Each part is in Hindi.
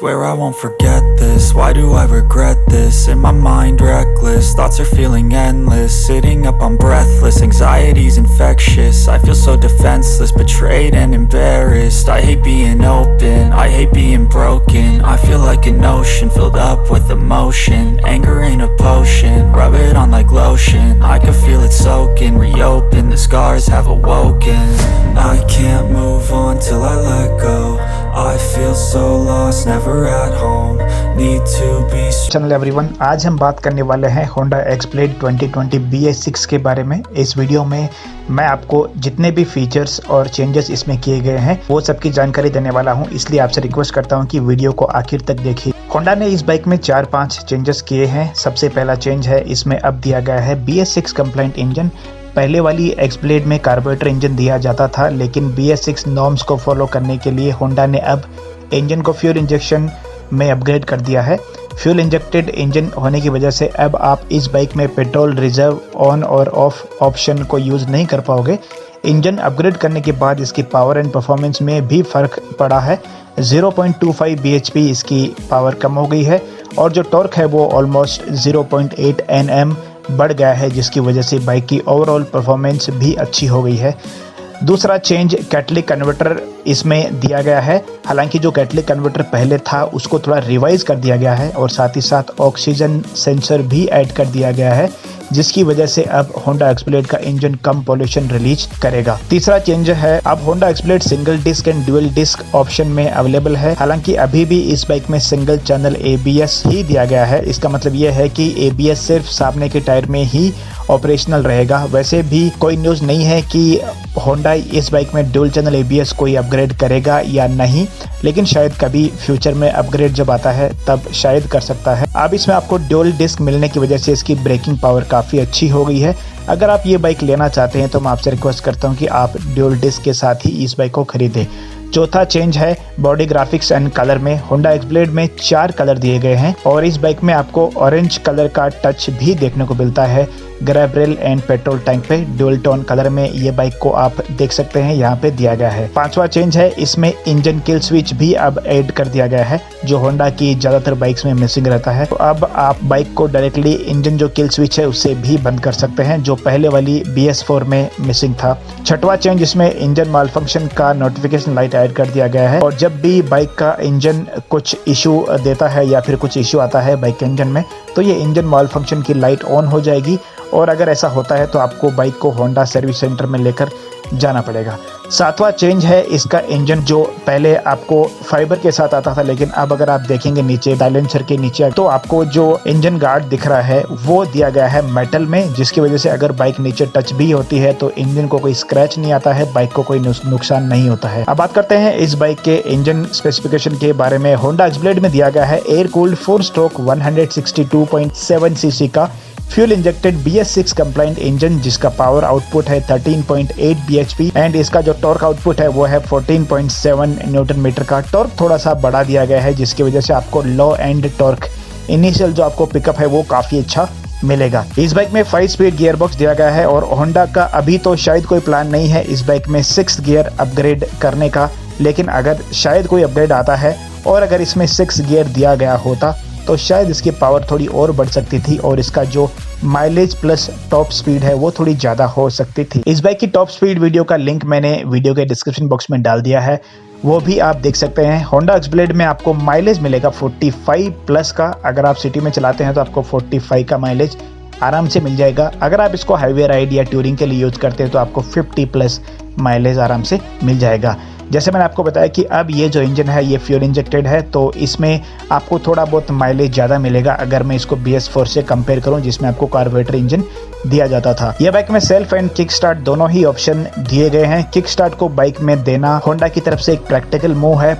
Swear I won't forget this, why do I regret this? In my mind reckless, thoughts are feeling endless. Sitting up I'm breathless, anxiety's infectious. I feel so defenseless, betrayed and embarrassed. I hate being open, I hate being broken. I feel like an ocean filled up with emotion. Anger ain't a potion, rub it on like lotion. I can feel it soaking, reopen, the scars have awoken. I can't move on till I let go. I feel so lost, never at home. Need to be channel everyone, आज हम बात करने वाले हैं होंडा Xblade 2020 BS6 के बारे में। इस वीडियो में मैं आपको जितने भी फीचर्स और चेंजेस इसमें किए गए हैं वो सब की जानकारी देने वाला हूं, इसलिए आपसे रिक्वेस्ट करता हूं कि वीडियो को आखिर तक देखिए। होंडा ने इस बाइक में 4-5 चेंजेस किए हैं। सबसे पहला चेंज है, इसमें अब दिया गया है BS6 कंप्लाइंट इंजन। पहले वाली Xblade में कार्बोरेटर इंजन दिया जाता था, लेकिन BS6 नॉर्म्स को फॉलो करने के लिए होंडा ने अब इंजन को फ्यूल इंजेक्शन में अपग्रेड कर दिया है। फ्यूल इंजेक्टेड इंजन होने की वजह से अब आप इस बाइक में पेट्रोल रिजर्व ऑन और ऑफ ऑप्शन को यूज़ नहीं कर पाओगे। इंजन अपग्रेड करने के बाद इसकी पावर एंड परफॉर्मेंस में भी फ़र्क पड़ा है। 0.25 bhp इसकी पावर कम हो गई है और जो टॉर्क है वो ऑलमोस्ट 0.8 Nm बढ़ गया है, जिसकी वजह से बाइक की ओवरऑल परफॉर्मेंस भी अच्छी हो गई है। दूसरा चेंज, कैटलिक कन्वर्टर इसमें दिया गया है। हालांकि जो कैटलिक कन्वर्टर पहले था उसको थोड़ा रिवाइज कर दिया गया है और साथ ही साथ ऑक्सीजन सेंसर भी ऐड कर दिया गया है, जिसकी वजह से अब होंडा Xblade का इंजन कम पॉल्यूशन रिलीज करेगा। तीसरा चेंज है, अब Honda Xblade single disc and dual disc option में अवेलेबल है। हालांकि अभी भी इस बाइक में सिंगल चैनल ABS ही दिया गया है। इसका मतलब यह है कि ABS सिर्फ सामने के टायर में ही ऑपरेशनल रहेगा। वैसे भी कोई न्यूज़ नहीं है कि होंडा इस बाइक में ड्यूल चैनल ABS कोई अपग्रेड करेगा या नहीं, लेकिन शायद कभी फ्यूचर में अपग्रेड जब आता है तब शायद कर सकता है। अब इसमें आपको ड्यूल डिस्क मिलने की वजह से इसकी ब्रेकिंग पावर काफ़ी अच्छी हो गई है। अगर आप ये बाइक लेना चाहते हैं तो मैं आपसे रिक्वेस्ट करता हूँ कि आप ड्यूल डिस्क के साथ ही इस बाइक को खरीदें। चौथा चेंज है, बॉडी ग्राफिक्स एंड कलर में होंडा Xblade में 4 कलर दिए गए हैं और इस बाइक में आपको ऑरेंज कलर का टच भी देखने को मिलता है। Grab rail and petrol tank पे ड्यूल टोन कलर में ये बाइक को आप देख सकते हैं, यहाँ पे दिया गया है। पांचवा चेंज है, इसमें इंजन किल स्विच भी अब ऐड कर दिया गया है, जो होंडा की ज्यादातर बाइक्स में मिसिंग रहता है। तो अब आप बाइक को डायरेक्टली इंजन जो किल स्विच है उससे भी बंद कर सकते हैं, जो पहले वाली BS4 में मिसिंग था। छठवां चेंज, इसमें इंजन माल फंक्शन का नोटिफिकेशन लाइट ऐड कर दिया गया है और जब भी बाइक का इंजन कुछ इशू देता है या फिर कुछ इशू आता है बाइक के इंजन में, तो ये इंजन माल फंक्शन की लाइट ऑन हो जाएगी और अगर ऐसा होता है तो आपको बाइक को होंडा सर्विस सेंटर में लेकर जाना पड़ेगा। सातवां चेंज है, इसका इंजन जो पहले आपको फाइबर के साथ आता था, लेकिन अब अगर आप देखेंगे नीचे साइलेंसर के नीचे तो आपको जो इंजन गार्ड दिख रहा है वो दिया गया है मेटल में, जिसकी वजह से अगर बाइक नीचे टच भी होती है तो इंजन को कोई स्क्रैच नहीं आता है, बाइक को कोई नुकसान नहीं होता है। अब बात करते हैं इस बाइक के इंजन स्पेसिफिकेशन के बारे में। होंडा Xblade में दिया गया है एयर कूल्ड 4 स्ट्रोक 162.7 cc का fuel injected BS6 complaint engine, जिसका पावर आउटपुट है 13.8 bhp एंड इसका जो टॉर्क आउटपुट है वो है 14.7 न्यूटन मीटर का। टॉर्क थोड़ा सा बढ़ा दिया गया है, जिसकी वजह से आपको लो एंड टॉर्क इनिशियल जो आपको पिकअप है वो काफी अच्छा मिलेगा। इस बाइक में 5 स्पीड गियर बॉक्स दिया गया है और होंडा का अभी तो शायद कोई प्लान नहीं है इस बाइक में 6 गियर अपग्रेड करने का, लेकिन अगर शायद कोई अपग्रेड आता है और अगर इसमें 6 गियर दिया गया होता तो शायद इसकी पावर थोड़ी और बढ़ सकती थी और इसका जो माइलेज प्लस टॉप स्पीड है वो थोड़ी ज़्यादा हो सकती थी। इस बाइक की टॉप स्पीड वीडियो का लिंक मैंने वीडियो के डिस्क्रिप्शन बॉक्स में डाल दिया है, वो भी आप देख सकते हैं। होंडा Xblade में आपको माइलेज मिलेगा 45 प्लस का। अगर आप सिटी में चलाते हैं तो आपको 45 का माइलेज आराम से मिल जाएगा। अगर आप इसको हाईवे राइड या टूरिंग के लिए यूज़ करते हैं तो आपको 50 प्लस माइलेज आराम से मिल जाएगा। जैसे मैंने आपको बताया कि अब ये जो इंजन है ये फ्यूल इंजेक्टेड है, तो इसमें आपको थोड़ा बहुत माइलेज ज़्यादा मिलेगा अगर मैं इसको BS4 से कंपेयर करूं, जिसमें आपको कार्बोरेटर इंजन दिया जाता था। यह बाइक में सेल्फ एंड किक स्टार्ट दोनों ही ऑप्शन दिए गए हैं। किक स्टार्ट को बाइक में देना होंडा की तरफ से एक प्रैक्टिकल मूव है।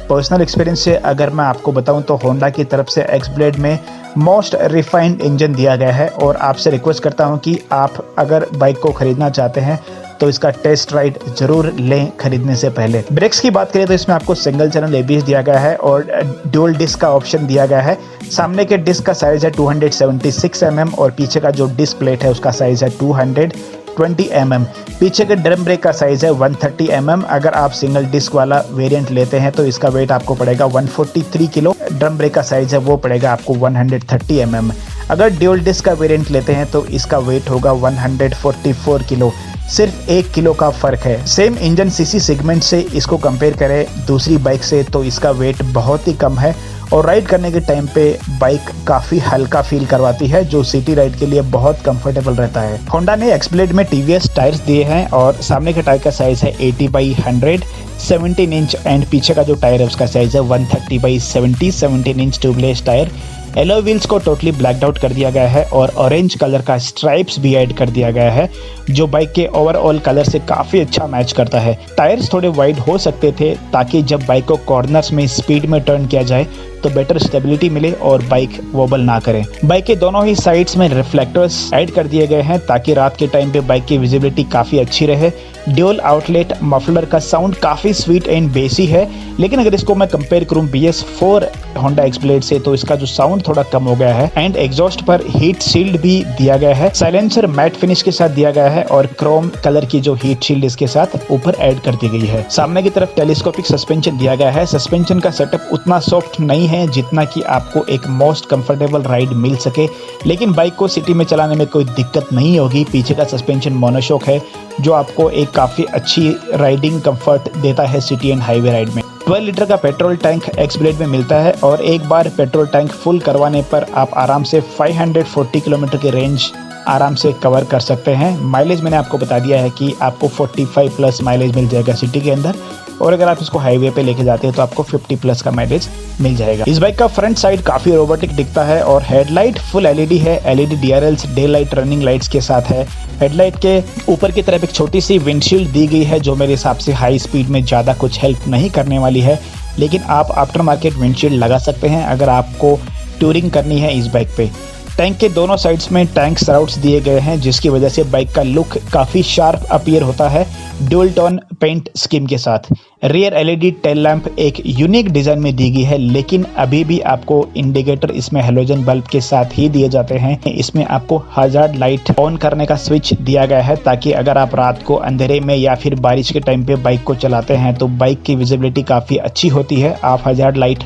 पर्सनल एक्सपीरियंस से अगर मैं आपको बताऊं तो होंडा की तरफ से Xblade में मोस्ट रिफाइंड इंजन दिया गया है और आपसे रिक्वेस्ट करता हूं कि आप अगर बाइक को खरीदना चाहते हैं तो इसका टेस्ट राइड जरूर लें खरीदने से पहले। ब्रेक्स की बात करें तो इसमें आपको सिंगल चैनल ABS दिया गया है और ड्यूल डिस्क का ऑप्शन दिया गया है। सामने के डिस्क का साइज है 276 mm और पीछे का जो डिस्क प्लेट है उसका साइज है 200 20 mm। पीछे के ड्रम ब्रेक का साइज़ है 130 mm। अगर आप सिंगल डिस्क वाला वेरिएंट लेते हैं तो इसका वेट आपको पड़ेगा 143 किलो। ड्रम ब्रेक का साइज़ है वो पड़ेगा आपको 130 mm। अगर ड्यूल डिस्क का वेरिएंट लेते हैं तो इसका वेट होगा 144 किलो। सिर्फ 1 किलो का फ़र्क है। सेम इंजन सीसी सेगमेंट से इसको कंपेयर करें दूसरी बाइक से तो इसका वेट बहुत ही कम है और राइड करने के टाइम पे बाइक काफ़ी हल्का फील करवाती है, जो सिटी राइड के लिए बहुत कंफर्टेबल रहता है। होंडा ने एक्सब्लेड में टीवीएस टायर्स दिए हैं और सामने के टायर का साइज़ है 80/100 17 इंच एंड पीछे का जो टायर है उसका साइज़ है 130/70 17 inch tubeless tyre. Alloy wheels को टोटली ब्लैक्ड आउट कर दिया गया है और ऑरेंज कलर का स्ट्राइप्स भी ऐड कर दिया गया है, जो बाइक के ओवरऑल कलर से काफ़ी अच्छा मैच करता है। टायर्स थोड़े वाइड हो सकते थे ताकि जब बाइक को कॉर्नर्स में स्पीड में टर्न किया जाए तो बेटर स्टेबिलिटी मिले और बाइक वोबल ना करे। बाइक के दोनों ही साइड्स में रिफ्लेक्टर्स ऐड कर दिए गए हैं ताकि रात के टाइम पे बाइक की विजिबिलिटी काफ़ी अच्छी रहे। ड्यूल आउटलेट मफलर का साउंड काफ़ी स्वीट एंड बेसी है, लेकिन अगर इसको मैं कंपेयर करूं BS4 होंडा एक्सब्लेड से तो इसका जो साउंड थोड़ा कम हो गया है। एंड एग्जॉस्ट पर हीट शील्ड भी दिया गया है। साइलेंसर मैट फिनिश के साथ दिया गया है और क्रोम कलर की जो हीट शील्ड इसके साथ ऊपर ऐड कर दी गई है। सामने की तरफ टेलीस्कोपिक सस्पेंशन दिया गया है। सस्पेंशन का सेटअप उतना सॉफ्ट नहीं है जितना कि आपको एक मोस्ट कंफर्टेबल राइड मिल सके, लेकिन बाइक को सिटी में चलाने में कोई दिक्कत नहीं होगी। पीछे का सस्पेंशन मोनोशॉक है जो आपको एक काफ़ी अच्छी राइडिंग कंफर्ट देता है सिटी एंड हाईवे राइड में। 12 लीटर का पेट्रोल टैंक एक्सब्लेड में मिलता है और एक बार पेट्रोल टैंक फुल करवाने पर आप आराम से 540 किलोमीटर की रेंज आराम से कवर कर सकते हैं। माइलेज मैंने आपको बता दिया है कि आपको 45 प्लस माइलेज मिल जाएगा सिटी के अंदर, और अगर आप इसको हाईवे पे लेके जाते हैं तो आपको 50 प्लस का माइलेज मिल जाएगा। इस बाइक का फ्रंट साइड काफ़ी रोबोटिक दिखता है और हेडलाइट फुल LED है। LED DRLs day light running lights के साथ है। हेडलाइट के ऊपर की तरफ एक छोटी सी विंडशील्ड दी गई है जो मेरे हिसाब से हाई स्पीड में ज़्यादा कुछ हेल्प नहीं करने वाली है, लेकिन आप आफ्टर मार्केट विंडशील्ड लगा सकते हैं अगर आपको टूरिंग करनी है इस बाइक पे। टैंक के दोनों साइड्स में टैंक सराउट्स दिए गए हैं जिसकी वजह से बाइक का लुक काफ़ी शार्प अपीयर होता है ड्यूल टोन पेंट स्कीम के साथ। रियर LED टेल लैंप एक यूनिक डिज़ाइन में दी गई है, लेकिन अभी भी आपको इंडिकेटर इसमें हेलोजन बल्ब के साथ ही दिए जाते हैं। इसमें आपको हजार्ड लाइट ऑन करने का स्विच दिया गया है ताकि अगर आप रात को अंधेरे में या फिर बारिश के टाइम पे बाइक को चलाते हैं तो बाइक की विजिबिलिटी काफ़ी अच्छी होती है। आप हजार्ड लाइट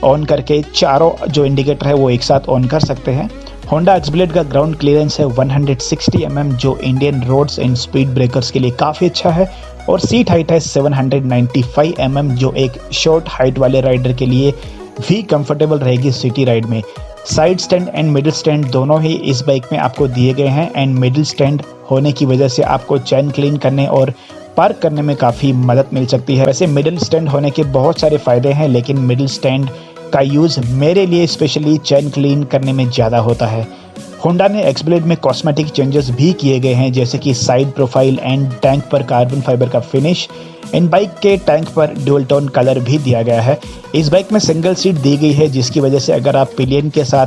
ऑन करके चारों जो इंडिकेटर है वो एक साथ ऑन कर सकते हैं। होंडा एक्सब्लेड का ग्राउंड क्लियरेंस है 160 mm जो Indian roads and speed breakers के लिए काफ़ी अच्छा है, और सीट हाइट है 795 mm जो एक शॉर्ट हाइट वाले राइडर के लिए भी कंफर्टेबल रहेगी सिटी राइड में। Side stand and middle stand दोनों ही इस बाइक में आपको दिए गए हैं एंड मिडिल स्टैंड होने की वजह से आपको चैन क्लीन करने और पार्क करने में काफ़ी मदद मिल सकती है। वैसे मिडिल स्टैंड होने के बहुत सारे फ़ायदे हैं, लेकिन मिडिल स्टैंड का यूज़ मेरे लिए स्पेशली चैन क्लीन करने में ज़्यादा होता है। होंडा ने एक्सब्लेड में कॉस्मेटिक चेंजेस भी किए गए हैं जैसे कि साइड प्रोफाइल एंड टैंक पर कार्बन फाइबर का फिनिश। इन बाइक के टैंक पर ड्यूल टोन कलर भी दिया गया है। इस बाइक में सिंगल सीट दी गई है जिसकी वजह से अगर आप पिलियन के साथ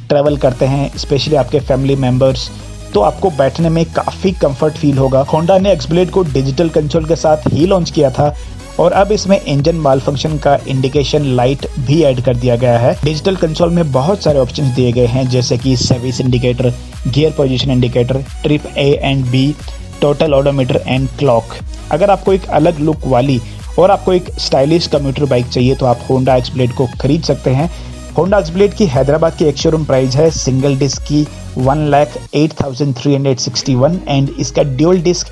ट्रैवल करते हैं, स्पेशली आपके फैमिली मेम्बर्स, तो आपको बैठने में काफ़ी कंफर्ट फील होगा। होंडा ने एक्सब्लेड को डिजिटल कंसोल के साथ ही लॉन्च किया था और अब इसमें इंजन माल फंक्शन का इंडिकेशन लाइट भी ऐड कर दिया गया है। डिजिटल कंसोल में बहुत सारे ऑप्शंस दिए गए हैं जैसे कि service indicator, gear position indicator, trip A and B, total odometer and clock. अगर आपको एक अलग लुक वाली और आपको एक स्टाइलिश कम्यूटर बाइक चाहिए तो आप होंडा एक्सब्लेड को खरीद सकते हैं। होंडा एक्सब्लेड की हैदराबाद की एक शोरूम प्राइस है सिंगल डिस्क की 1,08,361 एंड इसका ड्यूल डिस्क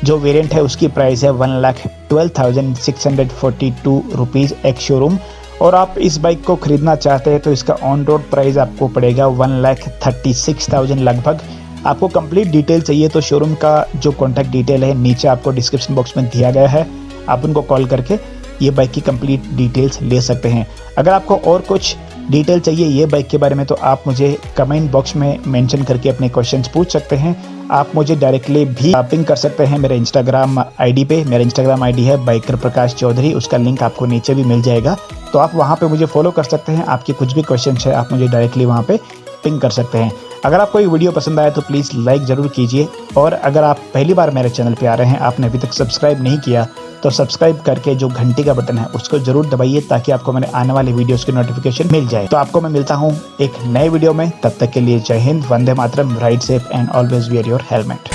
जो वेरिएंट है उसकी प्राइस है 1,12,642 रुपीज़ एक शोरूम। और आप इस बाइक को खरीदना चाहते हैं तो इसका ऑन रोड प्राइस आपको पड़ेगा 1,36,000 लगभग। आपको कंप्लीट डिटेल चाहिए तो शोरूम का जो कॉन्टैक्ट डिटेल है नीचे आपको डिस्क्रिप्शन बॉक्स में दिया गया है, आप उनको कॉल करके ये बाइक की कंप्लीट डिटेल्स ले सकते हैं। अगर आपको और कुछ डिटेल चाहिए ये बाइक के बारे में तो आप मुझे कमेंट बॉक्स में मेंशन करके अपने क्वेश्चंस पूछ सकते हैं। आप मुझे डायरेक्टली भी पिंग कर सकते हैं मेरे इंस्टाग्राम आईडी पे। मेरा इंस्टाग्राम आईडी है बाइकर प्रकाश चौधरी, उसका लिंक आपको नीचे भी मिल जाएगा, तो आप वहाँ पे मुझे फॉलो कर सकते हैं। आपके कुछ भी क्वेश्चन है आप मुझे डायरेक्टली वहाँ पे पिंग कर सकते हैं। अगर आपको ये वीडियो पसंद आया तो प्लीज़ लाइक ज़रूर कीजिए, और अगर आप पहली बार मेरे चैनल पे आ रहे हैं, आपने अभी तक सब्सक्राइब नहीं किया तो सब्सक्राइब करके जो घंटी का बटन है उसको ज़रूर दबाइए ताकि आपको मेरे आने वाले वीडियोस की नोटिफिकेशन मिल जाए। तो आपको मैं मिलता हूँ एक नए वीडियो में, तब तक के लिए Jai Hind, Vande Mataram, ride safe and always wear your helmet.